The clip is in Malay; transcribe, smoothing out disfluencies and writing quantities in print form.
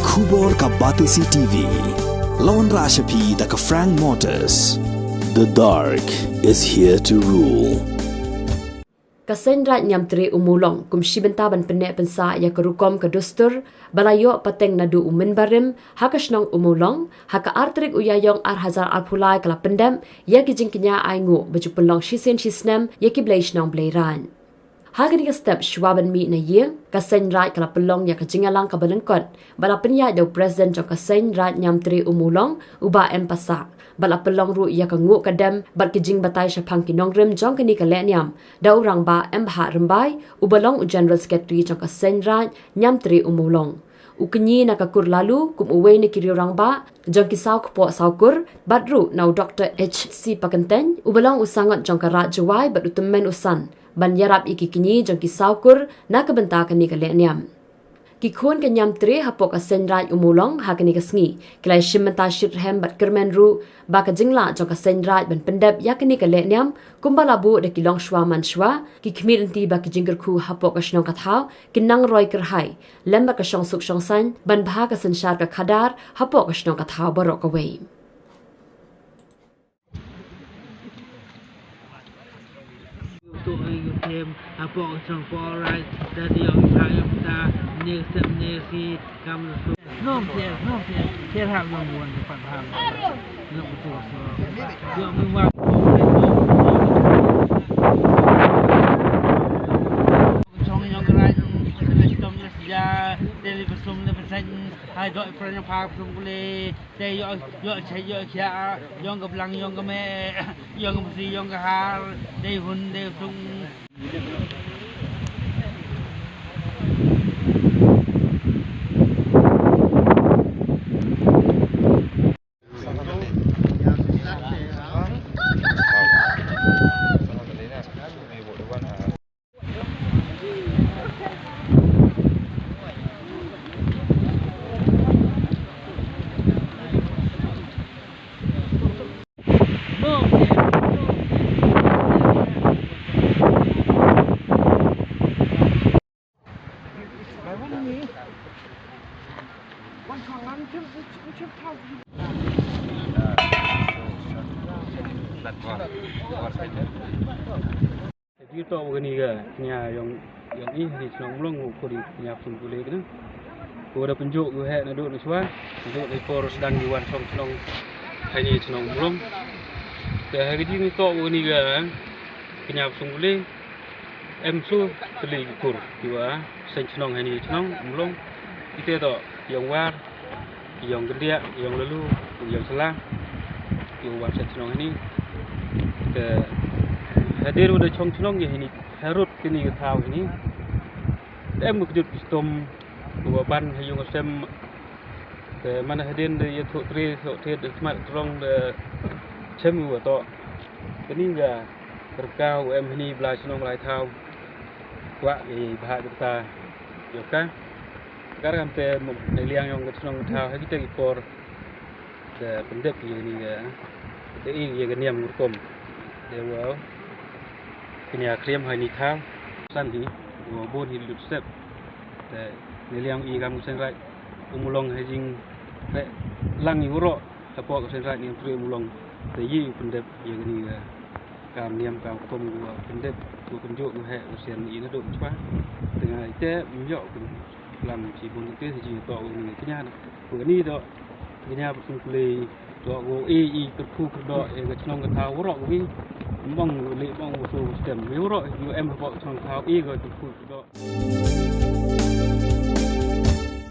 Kubor ka Batisi TV. Lawan Rashapi da ka Frank Motors. The dark is here to rule. Seiñ Raij Ñiamtre Ummulong kum shibenta ban Pyndep pensa ya kerukom ke dustur balayo pateng nadu umin barim hakasnong Ummulong haka artrik uyayong hazar arpulai kala Pyndep ya kijing Kñia Ai-Nguh baju pelong shisen shisnem ya kibleishnong bleiran. Hagani step shwaban mi na ye Seiñ Raij kala pelong ya kejingalang ka balengkot bala penya do president jong Seiñ Raij Ñiamtre Ummulong uba empasa bala pelong ru ya kangu kadam bat kijing batai shapang kinong rim jong kini kaleniam da urang ba embha rembai ubalong general secretary jong Seiñ Raij Ñiamtre Ummulong uknyi na kakur lalu kum uwe ni kiri orang ba jong kisau kpo saukur badru nau Dr. HC Pakenten ubalong usangot jong karat jawai bat utemen usan ban yarap iki kini jong kisaukur na kabenta kini kaleniam Kikun ke Ñiamtre hapok Seiñ Raij Ummulong hakani kasngi kelai shimenta shirhem bat kermen ru ba ka jingla jong Seiñ Raij ban Pyndep yakani kaleniam kumbalabu de kilong shwa man shwa ki khmir inti ba ki jingger khu hapok ashnong kathau kinang roi kerhai lemba ka shong suk shong san ban bha ka sanshar ka khadar hapok ashnong kathau barok away thêm bộ trong phố Raij dari yang saya kita nesi kamu nom saya harap membuat cepat paham nak betul dia membuat trong yang Raij trong sejarah dari bersum lepasan hai doi pernah paham bersum boleh dari yo saya yang kebelang yang keme yang mesti yang kehar dari hun dari bersum Kita begini ke, Kñia yang ini senang Ummulong kau di Kñia Ummulong kan? Kau ada penjuk kau hek nak duduk ni semua, duduk di poros dan di wan senang ini senang Ummulong. Hari ini kita begini ke, Kñia Ummulong, emsu beli kur juga, senang ini senang Ummulong. Kita tu yang war, yang gede, yang lalu, yang salah, yang war senang ini. Hadir udah chong ya ini harut kini tahu ini em mukjud stom dua ban hayung sem ke mana hadir de yaitu tri de smart trong de chem atau ini enggak terkau em ini belas nong lai tahu wa bahasa kita yoka sekarang te neliang yang nong tahu kita ikor de Pyndep ini ya de ini ya Ñiam ngurkom de wow Kñia krem hai ni thang san hi bon hi lut step te neliang i kam Seiñ Raij Ummulong hai jing re lang i ro apo Seiñ Raij Ñiamtre Ummulong te yi Pyndep ye ni kam niam kam kom Pyndep tu penjuk he usian i na do chwa dengan te myo lam chi bon te ji to ni Kñia ko ni do Kñia pun play do go i ku do e ga chnong ka thau ro wi bong le bong so stem mi ro em ho chong thau i go tu ku do